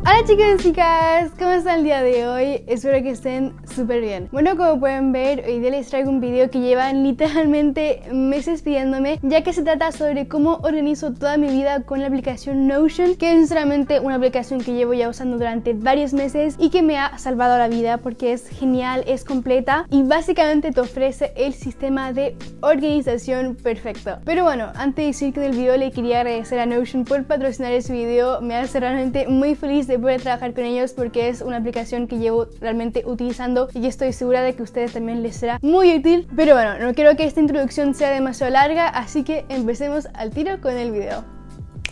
Hola chicos y chicas, ¿cómo están el día de hoy? Espero que estén súper bien. Bueno, como pueden ver, hoy día les traigo un video que llevan literalmente meses pidiéndome, ya que se trata sobre cómo organizo toda mi vida con la aplicación Notion, que es sinceramente una aplicación que llevo ya usando durante varios meses y que me ha salvado la vida porque es genial, es completa y básicamente te ofrece el sistema de organización perfecto. Pero bueno, antes de decir que del video le quería agradecer a Notion por patrocinar este video. Me hace realmente muy feliz de poder trabajar con ellos porque es una aplicación que llevo realmente utilizando y estoy segura de que a ustedes también les será muy útil. Pero bueno, no quiero que esta introducción sea demasiado larga, así que empecemos al tiro con el video.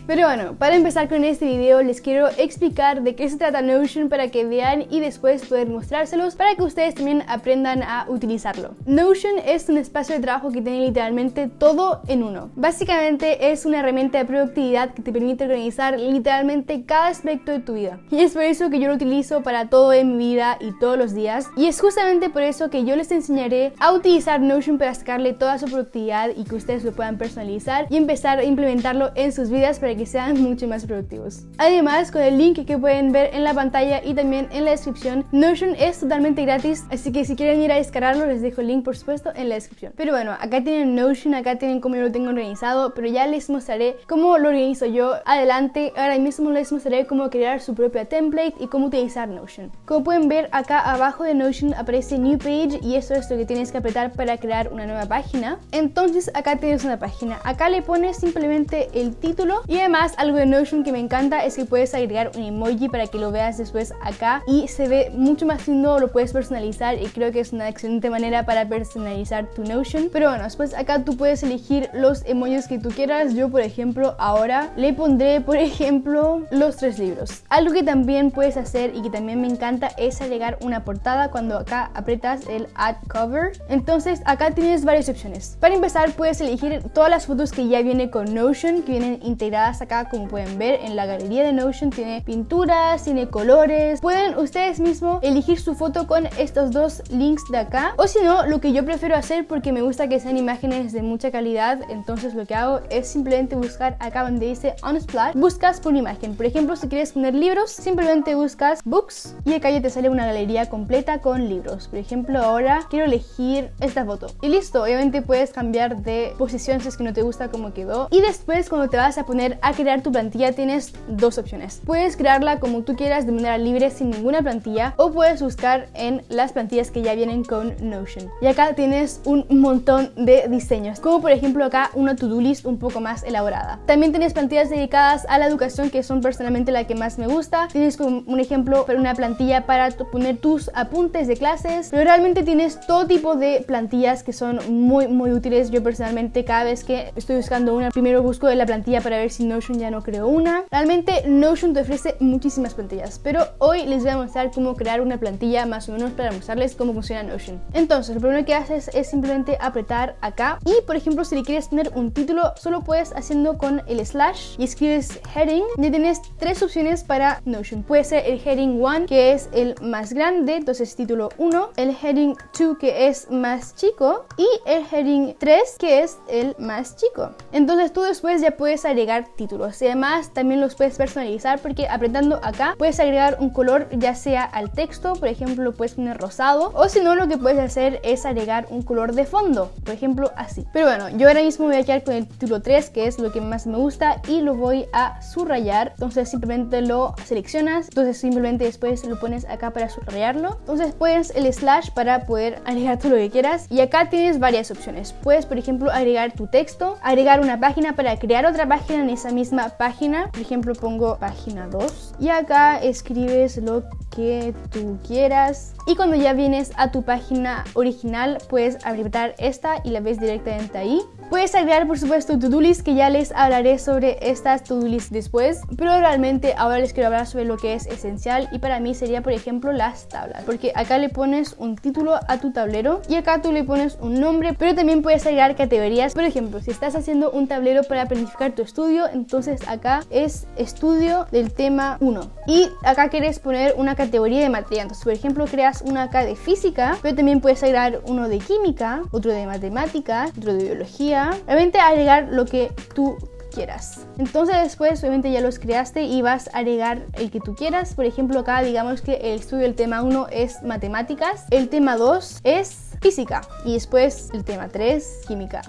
Pero bueno, para empezar con este video les quiero explicar de qué se trata Notion para que vean y después poder mostrárselos para que ustedes también aprendan a utilizarlo. Notion es un espacio de trabajo que tiene literalmente todo en uno. Básicamente es una herramienta de productividad que te permite organizar literalmente cada aspecto de tu vida. Y es por eso que yo lo utilizo para todo en mi vida y todos los días. Y es justamente por eso que yo les enseñaré a utilizar Notion para sacarle toda su productividad y que ustedes lo puedan personalizar y empezar a implementarlo en sus vidas para que sean mucho más productivos. Además, con el link que pueden ver en la pantalla y también en la descripción, Notion es totalmente gratis, así que si quieren ir a descargarlo les dejo el link por supuesto en la descripción. Pero bueno, acá tienen Notion, acá tienen cómo yo lo tengo organizado, pero ya les mostraré cómo lo organizo yo adelante. Ahora mismo les mostraré cómo crear su propia template y cómo utilizar Notion. Como pueden ver, acá abajo de Notion aparece New Page y eso es lo que tienes que apretar para crear una nueva página. Entonces acá tienes una página, acá le pones simplemente el título y además algo de Notion que me encanta es que puedes agregar un emoji para que lo veas después acá y se ve mucho más lindo, lo puedes personalizar y creo que es una excelente manera para personalizar tu Notion. Pero bueno, después acá tú puedes elegir los emojis que tú quieras. Yo por ejemplo ahora le pondré por ejemplo los 3 libros. Algo que también puedes hacer y que también me encanta es agregar una portada cuando acá aprietas el Add Cover. Entonces acá tienes varias opciones. Para empezar puedes elegir todas las fotos que ya viene con Notion, que vienen integradas acá. Como pueden ver en la galería de Notion tiene pinturas, tiene colores. Pueden ustedes mismos elegir su foto con estos dos links de acá, o si no, lo que yo prefiero hacer porque me gusta que sean imágenes de mucha calidad, entonces lo que hago es simplemente buscar acá donde dice Unsplash, buscas por imagen. Por ejemplo, si quieres poner libros, simplemente buscas Books y acá ya te sale una galería completa con libros. Por ejemplo, ahora quiero elegir esta foto y listo. Obviamente puedes cambiar de posición si es que no te gusta cómo quedó, y después cuando te vas a poner a crear tu plantilla tienes dos opciones. Puedes crearla como tú quieras de manera libre sin ninguna plantilla, o puedes buscar en las plantillas que ya vienen con Notion. Y acá tienes un montón de diseños, como por ejemplo acá una to-do list un poco más elaborada. También tienes plantillas dedicadas a la educación, que son personalmente la que más me gusta. Tienes como un ejemplo para una plantilla para poner tus apuntes de clases, pero realmente tienes todo tipo de plantillas que son muy útiles. Yo personalmente cada vez que estoy buscando una, primero busco de la plantilla para ver si Notion ya no creo una. Realmente Notion te ofrece muchísimas plantillas, pero hoy les voy a mostrar cómo crear una plantilla más o menos para mostrarles cómo funciona Notion. Entonces lo primero que haces es simplemente apretar acá y por ejemplo si le quieres poner un título solo puedes haciendo con el slash y escribes heading. Ya tienes 3 opciones para Notion. Puede ser el heading 1 que es el más grande, entonces título 1, el heading 2 que es más chico y el heading 3 que es el más chico. Entonces tú después ya puedes agregar títulos y además también los puedes personalizar porque apretando acá puedes agregar un color ya sea al texto. Por ejemplo lo puedes poner rosado, o si no lo que puedes hacer es agregar un color de fondo, por ejemplo así. Pero bueno, yo ahora mismo me voy a quedar con el título 3 que es lo que más me gusta y lo voy a subrayar. Entonces simplemente lo seleccionas, entonces simplemente después lo pones acá para subrayarlo. Entonces puedes el slash para poder agregar todo lo que quieras y acá tienes varias opciones. Puedes por ejemplo agregar tu texto, agregar una página para crear otra página en esa misma página. Por ejemplo pongo página 2 y acá escribes lo que tú quieras y cuando ya vienes a tu página original puedes apretar esta y la ves directamente ahí. Puedes agregar por supuesto to-do list, que ya les hablaré sobre estas to-do list después, pero realmente ahora les quiero hablar sobre lo que es esencial y para mí sería por ejemplo las tablas, porque acá le pones un título a tu tablero y acá tú le pones un nombre, pero también puedes agregar categorías. Por ejemplo, si estás haciendo un tablero para planificar tu estudio, entonces acá es estudio del tema 1 y acá quieres poner una categoría de materia, entonces por ejemplo creas una acá de física, pero también puedes agregar uno de química, otro de matemáticas, otro de biología. Realmente agregar lo que tú quieras. Entonces después obviamente ya los creaste y vas a agregar el que tú quieras. Por ejemplo, acá digamos que el estudio del tema 1 es matemáticas, el tema 2 es física y después el tema 3 química.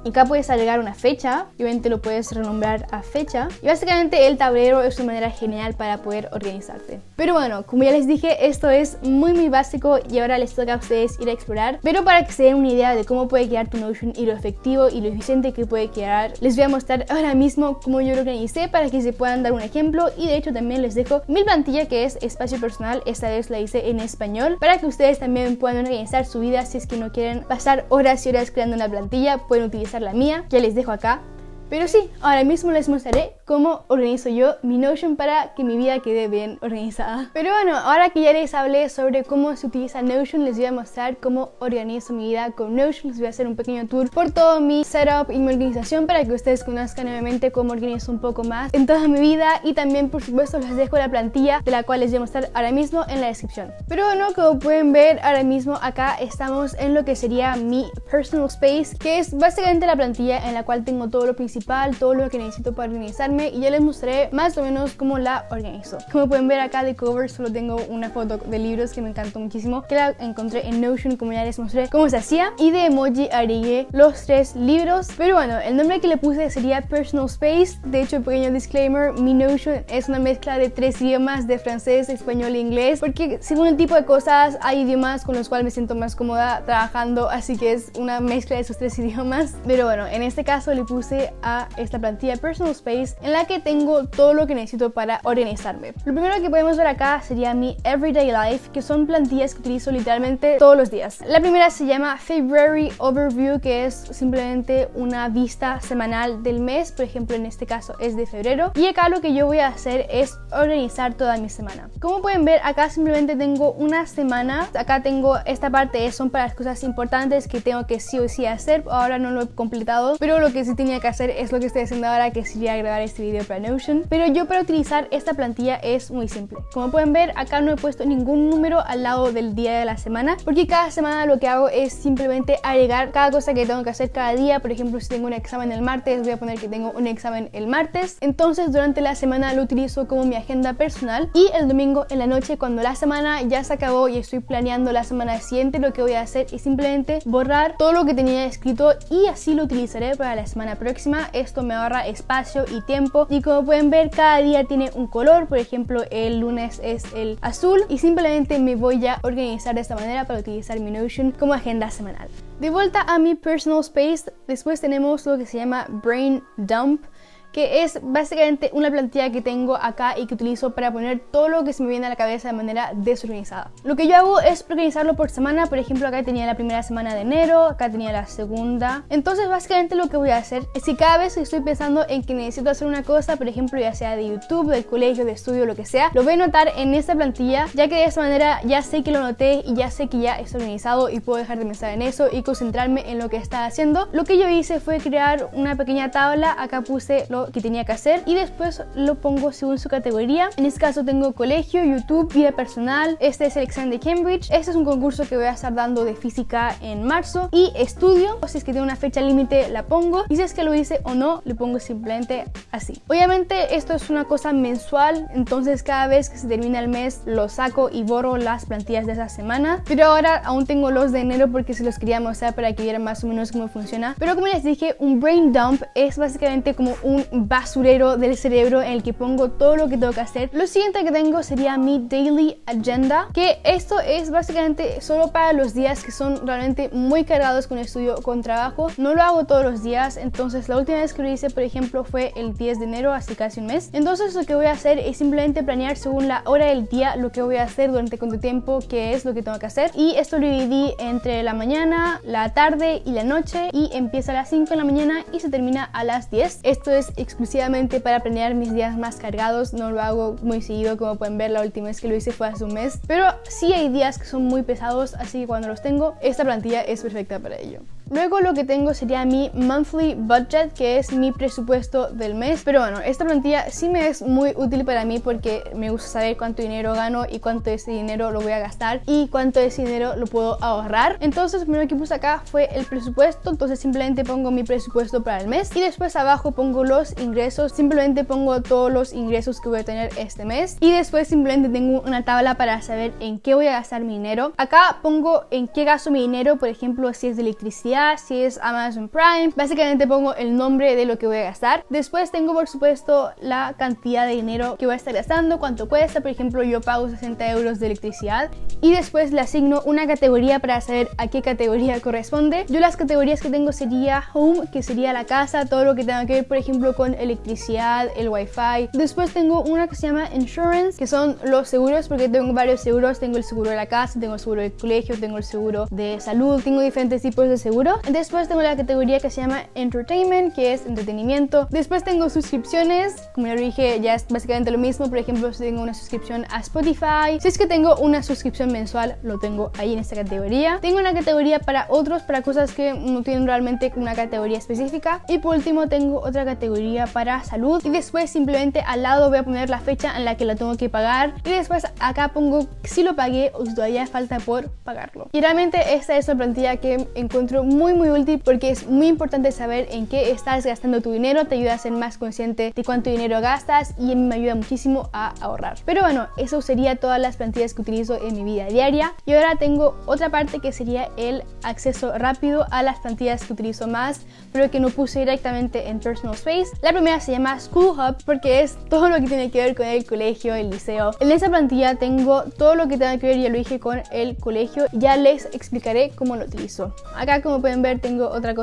Acá puedes agregar una fecha y obviamente lo puedes renombrar a fecha. Y básicamente el tablero es una manera genial para poder organizarte. Pero bueno, como ya les dije, esto es muy básico y ahora les toca a ustedes ir a explorar. Pero para que se den una idea de cómo puede quedar tu Notion y lo efectivo y lo eficiente que puede quedar, les voy a mostrar ahora mismo cómo yo lo organicé para que se puedan dar un ejemplo. Y de hecho también les dejo mi plantilla que es espacio personal. Esta vez la hice en español para que ustedes también puedan organizar su vida. Si es que no quieren pasar horas y horas creando una plantilla, pueden utilizar la mía, que les dejo acá. Pero sí, ahora mismo les mostraré cómo organizo yo mi Notion para que mi vida quede bien organizada. Pero bueno, ahora que ya les hablé sobre cómo se utiliza Notion, les voy a mostrar cómo organizo mi vida con Notion. Les voy a hacer un pequeño tour por todo mi setup y mi organización para que ustedes conozcan nuevamente cómo organizo un poco más en toda mi vida. Y también, por supuesto, les dejo la plantilla de la cual les voy a mostrar ahora mismo en la descripción. Pero bueno, como pueden ver, ahora mismo acá estamos en lo que sería mi personal space, que es básicamente la plantilla en la cual tengo todo lo principal, todo lo que necesito para organizarme, y ya les mostraré más o menos cómo la organizo. Como pueden ver acá de cover solo tengo una foto de libros que me encantó muchísimo, que la encontré en Notion, como ya les mostré cómo se hacía, y de emoji agregué los 3 libros. Pero bueno, el nombre que le puse sería Personal Space. De hecho, pequeño disclaimer, mi Notion es una mezcla de 3 idiomas, de francés, español e inglés, porque según el tipo de cosas hay idiomas con los cuales me siento más cómoda trabajando, así que es una mezcla de esos 3 idiomas. Pero bueno, en este caso le puse a esta plantilla Personal Space en la que tengo todo lo que necesito para organizarme. Lo primero que podemos ver acá sería mi Everyday Life, que son plantillas que utilizo literalmente todos los días. La primera se llama February Overview, que es simplemente una vista semanal del mes. Por ejemplo, en este caso es de febrero, y acá lo que yo voy a hacer es organizar toda mi semana. Como pueden ver, acá simplemente tengo una semana. Acá tengo esta parte, son para las cosas importantes que tengo que sí o sí hacer. Ahora no lo he completado, pero lo que sí tenía que hacer es lo que estoy haciendo ahora, que sería grabar este video para Notion. Pero yo para utilizar esta plantilla es muy simple. Como pueden ver, acá no he puesto ningún número al lado del día de la semana, porque cada semana lo que hago es simplemente agregar cada cosa que tengo que hacer cada día. Por ejemplo, si tengo un examen el martes, voy a poner que tengo un examen el martes. Entonces durante la semana lo utilizo como mi agenda personal, y el domingo en la noche, cuando la semana ya se acabó y estoy planeando la semana siguiente, lo que voy a hacer es simplemente borrar todo lo que tenía escrito, y así lo utilizaré para la semana próxima. Esto me ahorra espacio y tiempo, y como pueden ver, cada día tiene un color. Por ejemplo, el lunes es el azul, y simplemente me voy a organizar de esta manera para utilizar mi Notion como agenda semanal. De vuelta a mi personal space, después tenemos lo que se llama Brain Dump, que es básicamente una plantilla que tengo acá y que utilizo para poner todo lo que se me viene a la cabeza de manera desorganizada. Lo que yo hago es organizarlo por semana. Por ejemplo, acá tenía la primera semana de enero, acá tenía la segunda. Entonces básicamente lo que voy a hacer es que cada vez que estoy pensando en que necesito hacer una cosa, por ejemplo, ya sea de YouTube, del colegio, de estudio, lo que sea, lo voy a anotar en esta plantilla, ya que de esta manera ya sé que lo anoté y ya sé que ya está organizado, y puedo dejar de pensar en eso y concentrarme en lo que estaba haciendo. Lo que yo hice fue crear una pequeña tabla. Acá puse lo que tenía que hacer y después lo pongo según su categoría. En este caso tengo colegio, YouTube, vida personal. Este es el examen de Cambridge. Este es un concurso que voy a estar dando de física en marzo. Y estudio, si es que tiene una fecha límite la pongo, y si es que lo hice o no, le pongo simplemente así. Obviamente esto es una cosa mensual, entonces cada vez que se termina el mes lo saco y borro las plantillas de esa semana. Pero ahora aún tengo los de enero porque se los quería mostrar para que vieran más o menos cómo funciona. Pero como les dije, un brain dump es básicamente como un basurero del cerebro en el que pongo todo lo que tengo que hacer. Lo siguiente que tengo sería mi daily agenda, que esto es básicamente solo para los días que son realmente muy cargados con estudio o con trabajo. No lo hago todos los días, entonces la última vez que lo hice, por ejemplo, fue el 10 de enero, hace casi un mes. Entonces lo que voy a hacer es simplemente planear según la hora del día lo que voy a hacer durante cuánto tiempo, qué es lo que tengo que hacer, y esto lo dividí entre la mañana, la tarde y la noche, y empieza a las 5 de la mañana y se termina a las 10. Esto es exclusivamente para planear mis días más cargados. No lo hago muy seguido, como pueden ver, la última vez que lo hice fue hace un mes, pero sí hay días que son muy pesados, así que cuando los tengo, esta plantilla es perfecta para ello. Luego lo que tengo sería mi monthly budget, que es mi presupuesto del mes. Pero bueno, esta plantilla sí me es muy útil para mí porque me gusta saber cuánto dinero gano y cuánto de ese dinero lo voy a gastar y cuánto de ese dinero lo puedo ahorrar. Entonces lo primero que puse acá fue el presupuesto, entonces simplemente pongo mi presupuesto para el mes y después abajo pongo los ingresos, simplemente pongo todos los ingresos que voy a tener este mes y después simplemente tengo una tabla para saber en qué voy a gastar mi dinero. Acá pongo en qué gasto mi dinero, por ejemplo, si es de electricidad, si es Amazon Prime, básicamente pongo el nombre de lo que voy a gastar. Después tengo por supuesto la cantidad de dinero que voy a estar gastando, cuánto cuesta, por ejemplo yo pago 60 euros de electricidad y después le asigno una categoría para saber a qué categoría corresponde. Yo las categorías que tengo sería Home, que sería la casa, todo lo que tenga que ver por ejemplo con electricidad, el wifi. Después tengo una que se llama Insurance, que son los seguros, porque tengo varios seguros, tengo el seguro de la casa, tengo el seguro del colegio, tengo el seguro de salud, tengo diferentes tipos de seguro. Después tengo la categoría que se llama Entertainment, que es entretenimiento. Después tengo suscripciones, como ya lo dije, ya es básicamente lo mismo. Por ejemplo, si tengo una suscripción a Spotify, si es que tengo una suscripción mensual, lo tengo ahí en esta categoría. Tengo una categoría para otros, para cosas que no tienen realmente una categoría específica. Y por último tengo otra categoría para salud y después simplemente al lado voy a poner la fecha en la que la tengo que pagar y después acá pongo si lo pagué o si todavía falta por pagarlo. Y realmente esta es una plantilla que encuentro muy útil porque es muy importante saber en qué estás gastando tu dinero, te ayuda a ser más consciente de cuánto dinero gastas y me ayuda muchísimo a ahorrar. Pero bueno, eso sería todas las plantillas que utilizo en mi vida diaria y ahora tengo otra parte que sería el acceso rápido a las plantillas que utilizo más, pero que no puse directamente en Personal Space. La primera se llama School Hub porque es todo lo que tiene que ver con el colegio, el liceo. En esa plantilla tengo todo lo que tenga que ver, ya lo dije, con el colegio. Ya les explicaré cómo lo utilizo. Acá, como pueden ver, tengo otra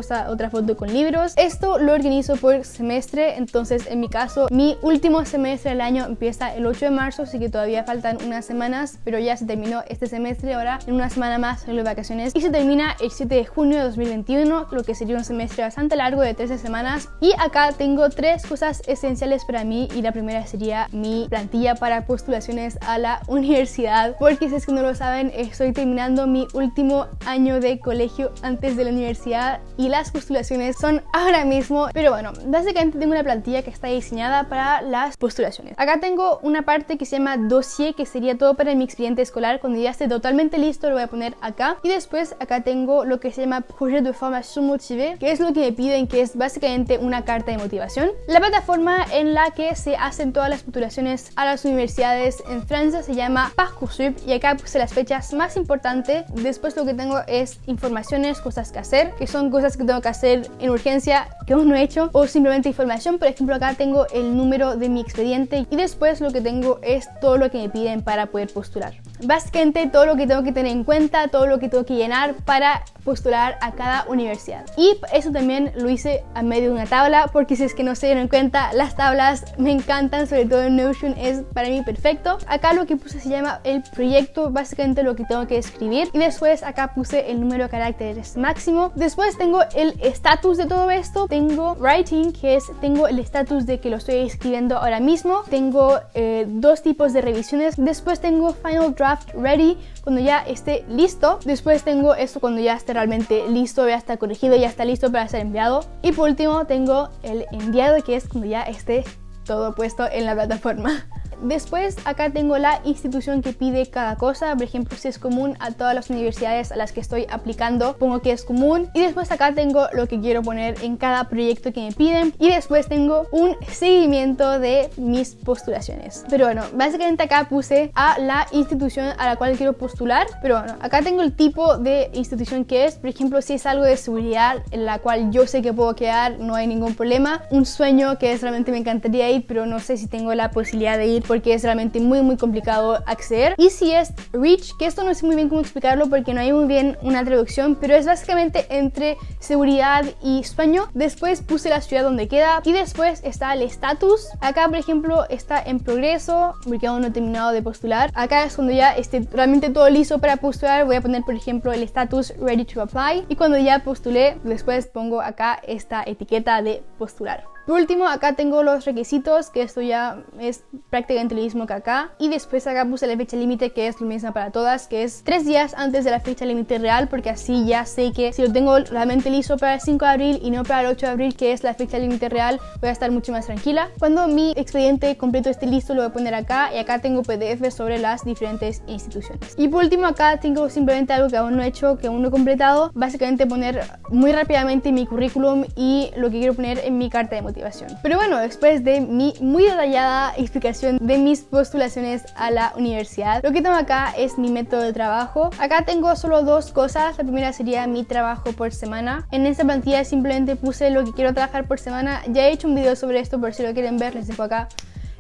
foto con libros. Esto lo organizo por semestre, entonces en mi caso mi último semestre del año empieza el 8 de marzo, así que todavía faltan unas semanas, pero ya se terminó este semestre. Ahora en una semana más son las vacaciones y se termina el 7 de junio de 2021, lo que sería un semestre bastante largo de 13 semanas. Y acá tengo tres cosas esenciales para mí y la primera sería mi plantilla para postulaciones a la universidad, porque si es que no lo saben, estoy terminando mi último año de colegio antes de la universidad y las postulaciones son ahora mismo. Pero bueno, básicamente tengo una plantilla que está diseñada para las postulaciones. Acá tengo una parte que se llama dossier, que sería todo para mi expediente escolar. Cuando ya esté totalmente listo lo voy a poner acá. Y después acá tengo lo que se llama projet de formation motivé, que es lo que me piden, que es básicamente una carta de motivación. La plataforma en la que se hacen todas las postulaciones a las universidades en Francia se llama Parcoursup y acá puse las fechas más importantes. Después lo que tengo es informaciones, cosas que hacer, que son cosas que tengo que hacer en urgencia que aún no he hecho, o simplemente información. Por ejemplo, acá tengo el número de mi expediente y después lo que tengo es todo lo que me piden para poder postular. Básicamente todo lo que tengo que tener en cuenta, todo lo que tengo que llenar para postular a cada universidad. Y eso también lo hice a medio de una tabla, porque si es que no se dieron cuenta, las tablas me encantan, sobre todo en Notion es para mí perfecto. Acá lo que puse se llama el proyecto, básicamente lo que tengo que escribir, y después acá puse el número de caracteres máximo. Después tengo el estatus de todo esto, tengo writing, que es tengo el estatus de que lo estoy escribiendo ahora mismo, tengo dos tipos de revisiones, después tengo final draft ready, cuando ya esté listo, después tengo esto cuando ya esté realmente listo, ya está corregido, ya está listo para ser enviado, y por último tengo el enviado, que es cuando ya esté todo puesto en la plataforma. Después acá tengo la institución que pide cada cosa, por ejemplo si es común a todas las universidades a las que estoy aplicando, pongo que es común, y después acá tengo lo que quiero poner en cada proyecto que me piden, y después tengo un seguimiento de mis postulaciones. Pero bueno, básicamente acá puse a la institución a la cual quiero postular, pero bueno, acá tengo el tipo de institución que es, por ejemplo si es algo de seguridad en la cual yo sé que puedo quedar, no hay ningún problema, un sueño que es realmente me encantaría ir, pero no sé si tengo la posibilidad de ir porque es realmente muy complicado acceder. Y si es Reach, que esto no sé muy bien cómo explicarlo porque no hay muy bien una traducción, pero es básicamente entre seguridad y sueño. Después puse la ciudad donde queda y después está el estatus. Acá por ejemplo está en progreso porque aún no he terminado de postular. Acá es cuando ya esté realmente todo listo para postular, voy a poner por ejemplo el estatus ready to apply, y cuando ya postulé después pongo acá esta etiqueta de postular. Por último, acá tengo los requisitos, que esto ya es prácticamente lo mismo que acá. Y después acá puse la fecha límite, que es lo mismo para todas, que es 3 días antes de la fecha límite real, porque así ya sé que si lo tengo realmente listo para el 5 de abril y no para el 8 de abril, que es la fecha límite real, voy a estar mucho más tranquila. Cuando mi expediente completo esté listo, lo voy a poner acá, y acá tengo PDF sobre las diferentes instituciones. Y por último, acá tengo simplemente algo que aún no he hecho, que aún no he completado, básicamente poner muy rápidamente mi currículum y lo que quiero poner en mi carta de motivación. Pero bueno, después de mi muy detallada explicación de mis postulaciones a la universidad, lo que tengo acá es mi método de trabajo. Acá tengo solo 2 cosas. La primera sería mi trabajo por semana. En esta plantilla simplemente puse lo que quiero trabajar por semana. Ya he hecho un video sobre esto, por si lo quieren ver, les dejo acá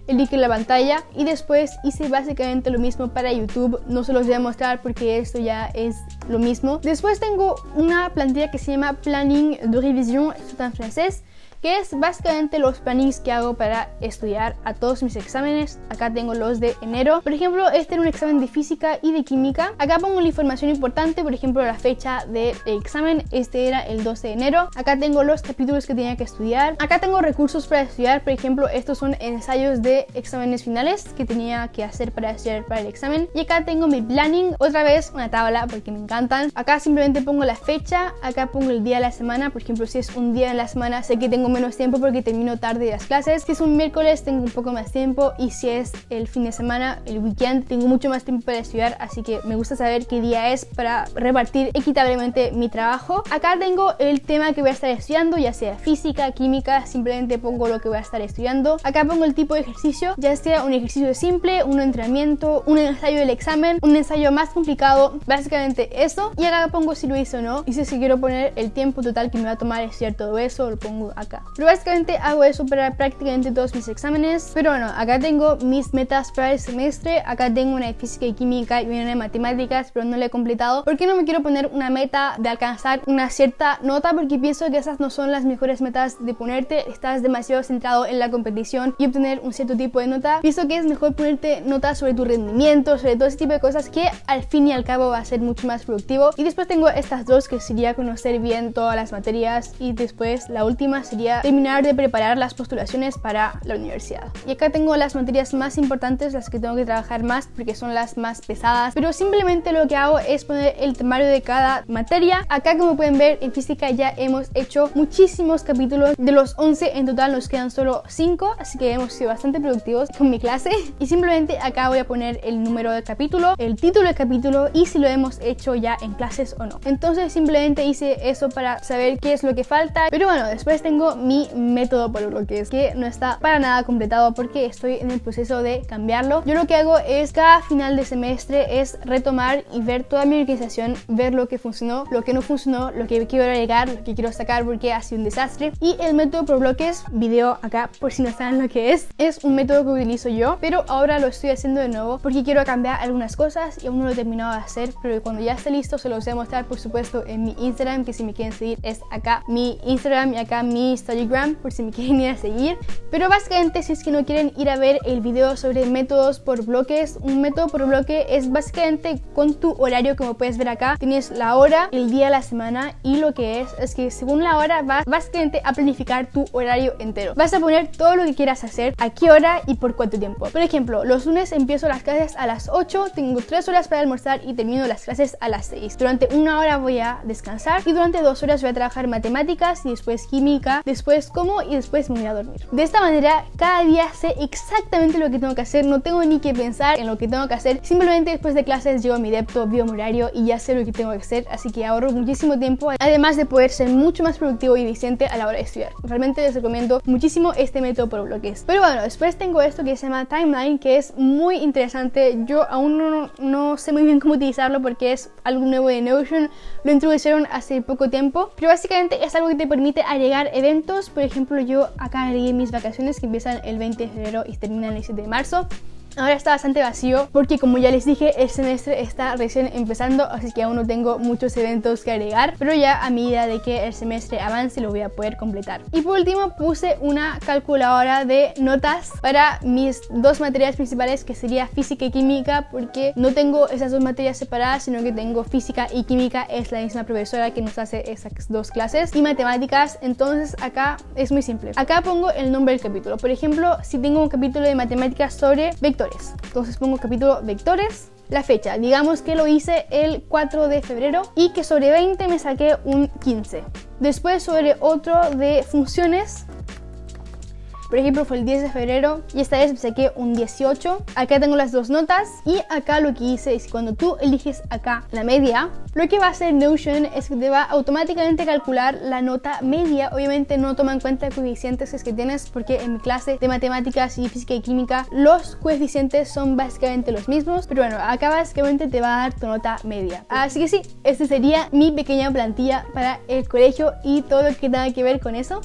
el link en la pantalla. Y después hice básicamente lo mismo para YouTube. No se los voy a mostrar porque esto ya es lo mismo. Después tengo una plantilla que se llama Planning de Révision, esto está en francés, que es básicamente los plannings que hago para estudiar a todos mis exámenes. Acá tengo los de enero. Por ejemplo, este era un examen de física y de química. Acá pongo la información importante, por ejemplo, la fecha del examen. Este era el 12 de enero. Acá tengo los capítulos que tenía que estudiar. Acá tengo recursos para estudiar. Por ejemplo, estos son ensayos de exámenes finales que tenía que hacer para estudiar para el examen. Y acá tengo mi planning. Otra vez una tabla porque me encantan. Acá simplemente pongo la fecha. Acá pongo el día de la semana. Por ejemplo, si es un día en la semana, sé que tengo menos tiempo porque termino tarde las clases. Si es un miércoles, tengo un poco más tiempo, y si es el fin de semana, el weekend, tengo mucho más tiempo para estudiar, así que me gusta saber qué día es para repartir equitablemente mi trabajo. Acá tengo el tema que voy a estar estudiando, ya sea física, química, simplemente pongo lo que voy a estar estudiando. Acá pongo el tipo de ejercicio, ya sea un ejercicio simple, un entrenamiento, un ensayo del examen, un ensayo más complicado, básicamente eso. Y acá pongo si lo hice o no, y si quiero poner el tiempo total que me va a tomar estudiar todo eso, lo pongo acá. Pero básicamente hago eso para prácticamente todos mis exámenes. Pero bueno, acá tengo mis metas para el semestre. Acá tengo una de física y química y una de matemáticas, pero no la he completado porque no me quiero poner una meta de alcanzar una cierta nota, porque pienso que esas no son las mejores metas de ponerte. Estás demasiado centrado en la competición y obtener un cierto tipo de nota. Pienso que es mejor ponerte notas sobre tu rendimiento, sobre todo ese tipo de cosas, que al fin y al cabo va a ser mucho más productivo. Y después tengo estas dos, que sería conocer bien todas las materias, y después la última sería terminar de preparar las postulaciones para la universidad. Y acá tengo las materias más importantes, las que tengo que trabajar más porque son las más pesadas, pero simplemente lo que hago es poner el temario de cada materia. Acá, como pueden ver, en física ya hemos hecho muchísimos capítulos. De los 11 en total nos quedan solo 5, así que hemos sido bastante productivos con mi clase. Y simplemente acá voy a poner el número del capítulo, el título del capítulo y si lo hemos hecho ya en clases o no. Entonces simplemente hice eso para saber qué es lo que falta. Pero bueno, después tengo mi método por bloques, que no está para nada completado porque estoy en el proceso de cambiarlo. Yo lo que hago es cada final de semestre es retomar y ver toda mi organización, ver lo que funcionó, lo que no funcionó, lo que quiero agregar, lo que quiero sacar porque ha sido un desastre. Y el método por bloques, video acá por si no saben lo que es un método que utilizo yo, pero ahora lo estoy haciendo de nuevo porque quiero cambiar algunas cosas y aún no lo he terminado de hacer, pero cuando ya esté listo se los voy a mostrar, por supuesto, en mi Instagram, que si me quieren seguir es acá mi Instagram y acá mi Instagram, por si me quieren ir a seguir. Pero básicamente, si es que no quieren ir a ver el video sobre métodos por bloques, un método por bloque es básicamente con tu horario. Como puedes ver acá, tienes la hora, el día, la semana, y lo que es que según la hora vas básicamente a planificar tu horario entero. Vas a poner todo lo que quieras hacer, a qué hora y por cuánto tiempo. Por ejemplo, los lunes empiezo las clases a las 8, tengo 3 horas para almorzar y termino las clases a las 6. Durante 1 hora voy a descansar y durante 2 horas voy a trabajar matemáticas y después química, después como y después me voy a dormir. De esta manera cada día sé exactamente lo que tengo que hacer, no tengo ni que pensar en lo que tengo que hacer, simplemente después de clases llevo mi depto, veo mi horario y ya sé lo que tengo que hacer, así que ahorro muchísimo tiempo, además de poder ser mucho más productivo y eficiente a la hora de estudiar. Realmente les recomiendo muchísimo este método por bloques. Pero bueno, después tengo esto que se llama Timeline, que es muy interesante. Yo aún no sé muy bien cómo utilizarlo porque es algo nuevo de Notion, lo introdujeron hace poco tiempo, pero básicamente es algo que te permite agregar eventos. Por ejemplo, yo acá agregué mis vacaciones que empiezan el 20 de febrero y terminan el 7 de marzo. Ahora está bastante vacío porque, como ya les dije, el semestre está recién empezando, así que aún no tengo muchos eventos que agregar, pero ya a medida de que el semestre avance lo voy a poder completar. Y por último puse una calculadora de notas para mis dos materias principales, que sería física y química, porque no tengo esas dos materias separadas, sino que tengo física y química, es la misma profesora que nos hace esas dos clases, y matemáticas. Entonces acá es muy simple, acá pongo el nombre del capítulo. Por ejemplo, si tengo un capítulo de matemáticas sobre vectores, entonces pongo capítulo vectores, la fecha, digamos que lo hice el 4 de febrero y que sobre 20 me saqué un 15. Después sobre otro de funciones, por ejemplo fue el 10 de febrero y esta vez me saqué un 18. Acá tengo las dos notas y acá lo que hice es, cuando tú eliges acá la media, lo que va a hacer Notion es que te va automáticamente a calcular la nota media. Obviamente no toma en cuenta coeficientes que tienes, porque en mi clase de matemáticas y física y química los coeficientes son básicamente los mismos, pero bueno, acá básicamente te va a dar tu nota media. Así que sí, esta sería mi pequeña plantilla para el colegio y todo lo que tenga que ver con eso.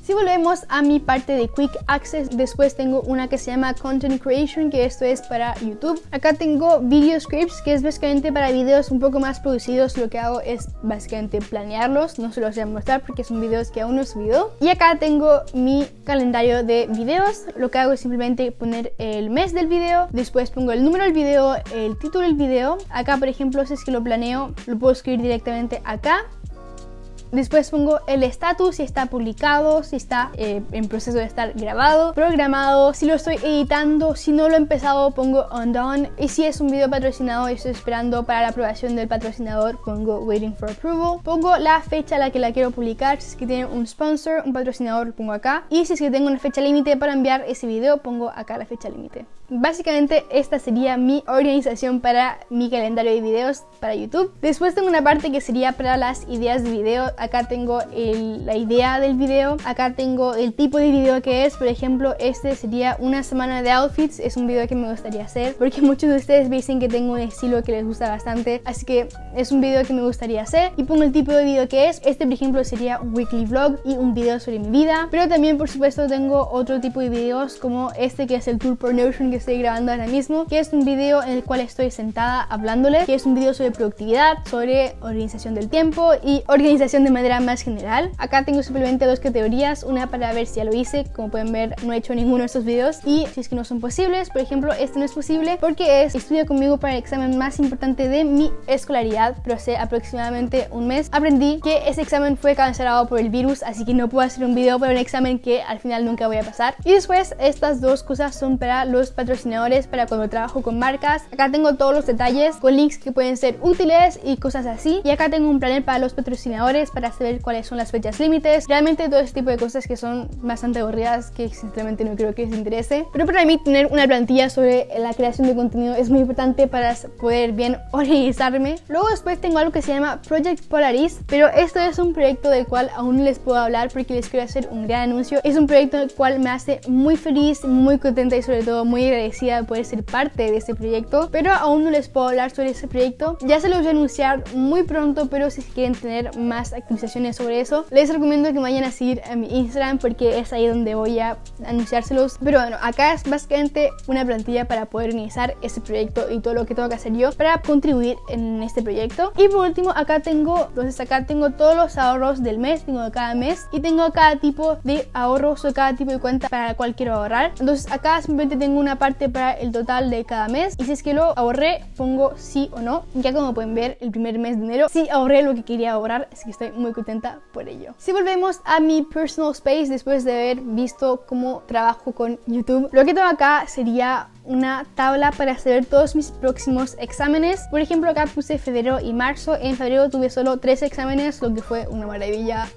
Si volvemos a mi parte de Quick Access, después tengo una que se llama Content Creation, que esto es para YouTube. Acá tengo Video Scripts, que es básicamente para videos un poco más producidos. Lo que hago es básicamente planearlos, no se los voy a mostrar porque son videos que aún no he subido. Y acá tengo mi calendario de videos. Lo que hago es simplemente poner el mes del video, después pongo el número del video, el título del video. Acá, por ejemplo, si es que lo planeo, lo puedo escribir directamente acá. Después pongo el estatus, si está publicado, si está en proceso de estar grabado, programado, si lo estoy editando, si no lo he empezado pongo undone, y si es un video patrocinado y estoy esperando para la aprobación del patrocinador pongo waiting for approval. Pongo la fecha a la que la quiero publicar, si es que tiene un sponsor, un patrocinador, lo pongo acá, y si es que tengo una fecha límite para enviar ese video pongo acá la fecha límite. Básicamente esta sería mi organización para mi calendario de videos para YouTube. Después tengo una parte que sería para las ideas de video. Acá tengo la idea del video, acá tengo el tipo de video que es. Por ejemplo, este sería una semana de outfits, es un video que me gustaría hacer porque muchos de ustedes me dicen que tengo un estilo que les gusta bastante, así que es un video que me gustaría hacer. Y pongo el tipo de video que es. Este, por ejemplo, sería un weekly vlog y un video sobre mi vida, pero también por supuesto tengo otro tipo de videos como este, que es el tour por Notion que estoy grabando ahora mismo, que es un video en el cual estoy sentada hablándole, que es un video sobre productividad, sobre organización del tiempo y organización de manera más general. Acá tengo simplemente dos categorías, una para ver si ya lo hice, como pueden ver no he hecho ninguno de estos videos, y si es que no son posibles. Por ejemplo, este no es posible porque es estudia conmigo para el examen más importante de mi escolaridad, pero hace aproximadamente un mes aprendí que ese examen fue cancelado por el virus, así que no puedo hacer un video para un examen que al final nunca voy a pasar. Y después estas dos cosas son para los patrocinadores, para cuando trabajo con marcas. Acá tengo todos los detalles con links que pueden ser útiles y cosas así, y acá tengo un planner para los patrocinadores para saber cuáles son las fechas límites. Realmente todo este tipo de cosas que son bastante aburridas, que sinceramente no creo que les interese, pero para mí tener una plantilla sobre la creación de contenido es muy importante para poder bien organizarme. Luego después tengo algo que se llama Project Polaris, pero esto es un proyecto del cual aún no les puedo hablar porque les quiero hacer un gran anuncio. Es un proyecto del cual me hace muy feliz, muy contenta y sobre todo muy agradecida de poder ser parte de este proyecto, pero aún no les puedo hablar sobre ese proyecto. Ya se los voy a anunciar muy pronto, pero si quieren tener más actualizaciones sobre eso, les recomiendo que me vayan a seguir a mi Instagram porque es ahí donde voy a anunciárselos. Pero bueno, acá es básicamente una plantilla para poder organizar ese proyecto y todo lo que tengo que hacer yo para contribuir en este proyecto. Y por último, acá tengo todos los ahorros del mes, tengo de cada mes, y tengo cada tipo de ahorros o cada tipo de cuenta para la cual quiero ahorrar. Entonces acá simplemente tengo una parte para el total de cada mes, y si es que lo ahorré pongo sí o no. Ya como pueden ver, el primer mes de enero sí ahorré lo que quería ahorrar, así que estoy muy contenta por ello. Si volvemos a mi personal space, después de haber visto cómo trabajo con YouTube, lo que tengo acá sería una tabla para saber todos mis próximos exámenes. Por ejemplo, acá puse febrero y marzo. En febrero tuve solo 3 exámenes, lo que fue una maravilla,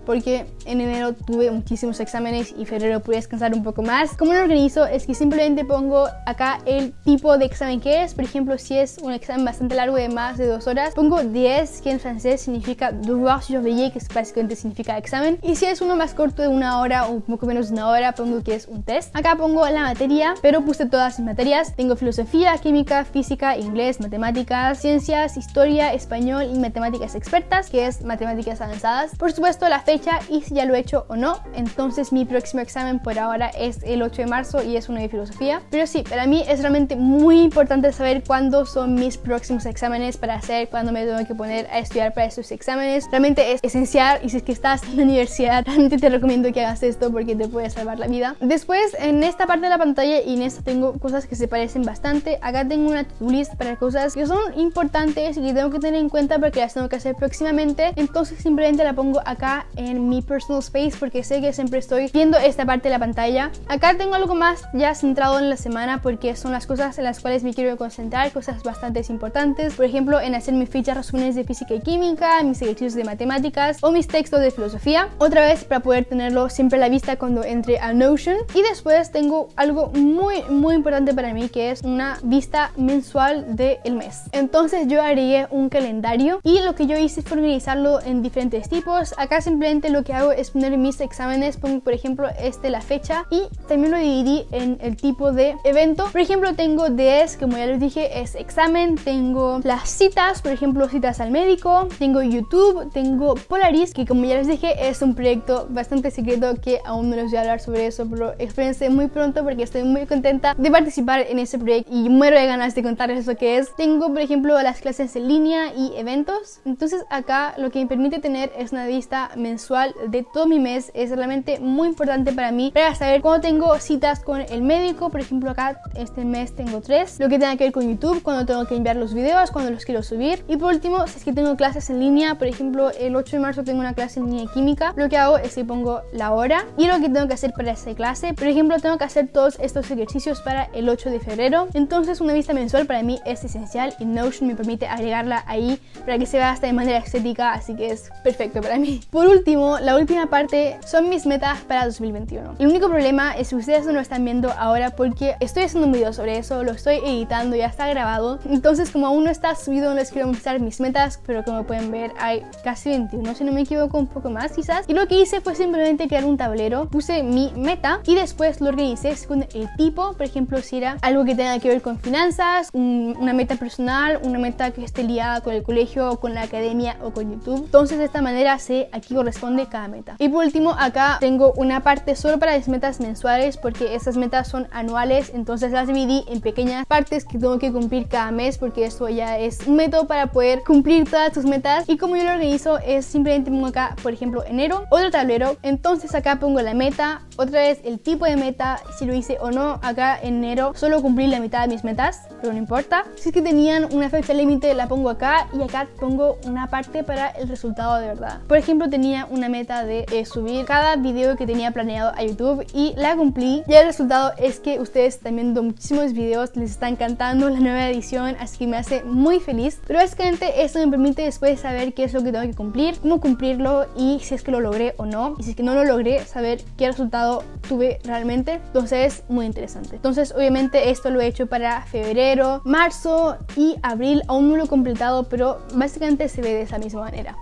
porque en enero tuve muchísimos exámenes y febrero pude descansar un poco más. Como lo organizo es que simplemente pongo acá el tipo de examen que es. Por ejemplo, si es un examen bastante largo de más de 2 horas, pongo 10, que en francés significa devoir surveiller, que básicamente significa examen. Y si es uno más corto de 1 hora o un poco menos de 1 hora, pongo que es un test. Acá pongo la materia, pero puse todas mis materias. Tengo filosofía, química, física, inglés, matemáticas, ciencias, historia, español y matemáticas expertas, que es matemáticas avanzadas. Por supuesto, la fecha fecha y si ya lo he hecho o no. Entonces mi próximo examen por ahora es el 8 de marzo y es uno de filosofía. Pero sí, para mí es realmente muy importante saber cuándo son mis próximos exámenes para hacer, cuándo me tengo que poner a estudiar para esos exámenes. Realmente es esencial y si es que estás en la universidad, realmente te recomiendo que hagas esto porque te puede salvar la vida. Después, en esta parte de la pantalla y en esta tengo cosas que se parecen bastante. Acá tengo una to-do list para cosas que son importantes y que tengo que tener en cuenta porque las tengo que hacer próximamente. Entonces simplemente la pongo acá en mi personal space porque sé que siempre estoy viendo esta parte de la pantalla. Acá tengo algo más ya centrado en la semana porque son las cosas en las cuales me quiero concentrar, cosas bastante importantes. Por ejemplo, en hacer mis fichas resúmenes de física y química, mis ejercicios de matemáticas o mis textos de filosofía. Otra vez para poder tenerlo siempre a la vista cuando entre a Notion. Y después tengo algo muy importante para mí que es una vista mensual del mes. Entonces yo agregué un calendario y lo que yo hice fue organizarlo en diferentes tipos. Acá simplemente lo que hago es poner mis exámenes, pongo por ejemplo la fecha y también lo dividí en el tipo de evento. Por ejemplo tengo DS, como ya les dije, es examen. Tengo las citas, por ejemplo citas al médico. Tengo YouTube, tengo Polaris, que como ya les dije es un proyecto bastante secreto que aún no les voy a hablar sobre eso, pero espérense muy pronto porque estoy muy contenta de participar en ese proyecto y muero de ganas de contarles lo que es. Tengo por ejemplo las clases en línea y eventos. Entonces acá lo que me permite tener es una vista mensual de todo mi mes. Es realmente muy importante para mí para saber cuándo tengo citas con el médico. Por ejemplo acá este mes tengo 3, lo que tenga que ver con YouTube, cuando tengo que enviar los videos, cuando los quiero subir. Y por último, si es que tengo clases en línea, por ejemplo el 8 de marzo tengo una clase en línea de química, lo que hago es que pongo la hora y lo que tengo que hacer para esa clase. Por ejemplo tengo que hacer todos estos ejercicios para el 8 de febrero. Entonces una vista mensual para mí es esencial y Notion me permite agregarla ahí para que se vea hasta de manera estética, así que es perfecto para mí. Por último, la última parte son mis metas para 2021. El único problema es que ustedes no lo están viendo ahora porque estoy haciendo un video sobre eso, lo estoy editando, ya está grabado. Entonces como aún no está subido no les quiero mostrar mis metas, pero como pueden ver hay casi 21, si no me equivoco, un poco más quizás. Y lo que hice fue simplemente crear un tablero, puse mi meta y después lo organicé según el tipo. Por ejemplo, si era algo que tenga que ver con finanzas, una meta personal, una meta que esté liada con el colegio o con la academia o con YouTube. Entonces de esta manera sé a qué corresponde cada meta. Y por último acá tengo una parte solo para las metas mensuales porque esas metas son anuales, entonces las dividí en pequeñas partes que tengo que cumplir cada mes porque esto ya es un método para poder cumplir todas tus metas. Y como yo lo organizo es simplemente pongo acá por ejemplo enero, otro tablero, entonces acá pongo la meta, otra vez el tipo de meta, si lo hice o no. Acá en enero solo cumplí la mitad de mis metas, pero no importa. Si es que tenían una fecha límite la pongo acá y acá pongo una parte para el resultado de verdad. Por ejemplo tenía una meta de subir cada video que tenía planeado a YouTube y la cumplí y el resultado es que ustedes están viendo muchísimos videos, les está encantando la nueva edición, así que me hace muy feliz. Pero básicamente esto me permite después saber qué es lo que tengo que cumplir, cómo cumplirlo y si es que lo logré o no, y si es que no lo logré, saber qué resultado tuve realmente. Entonces muy interesante. Entonces obviamente esto lo he hecho para febrero, marzo y abril, aún no lo he completado, pero básicamente se ve de esa misma manera.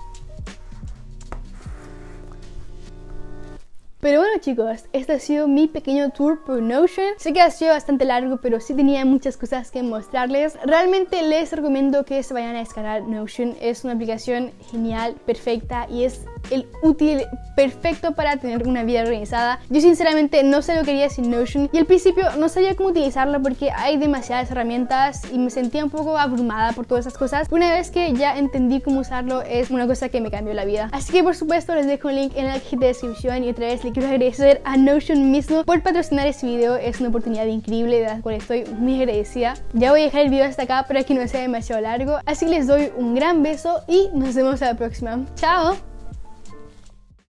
Pero bueno chicos, este ha sido mi pequeño tour por Notion. Sé que ha sido bastante largo, pero sí tenía muchas cosas que mostrarles. Realmente les recomiendo que se vayan a descargar Notion. Es una aplicación genial, perfecta y es el útil perfecto para tener una vida organizada. Yo sinceramente no sé lo que haría sin Notion y al principio no sabía cómo utilizarla porque hay demasiadas herramientas y me sentía un poco abrumada por todas esas cosas. Una vez que ya entendí cómo usarlo es una cosa que me cambió la vida. Así que por supuesto les dejo un link en la cajita de descripción y otra vez quiero agradecer a Notion mismo por patrocinar este video. Es una oportunidad increíble de la cual estoy muy agradecida. Ya voy a dejar el video hasta acá para que no sea demasiado largo, así les doy un gran beso y nos vemos a la próxima. ¡Chao!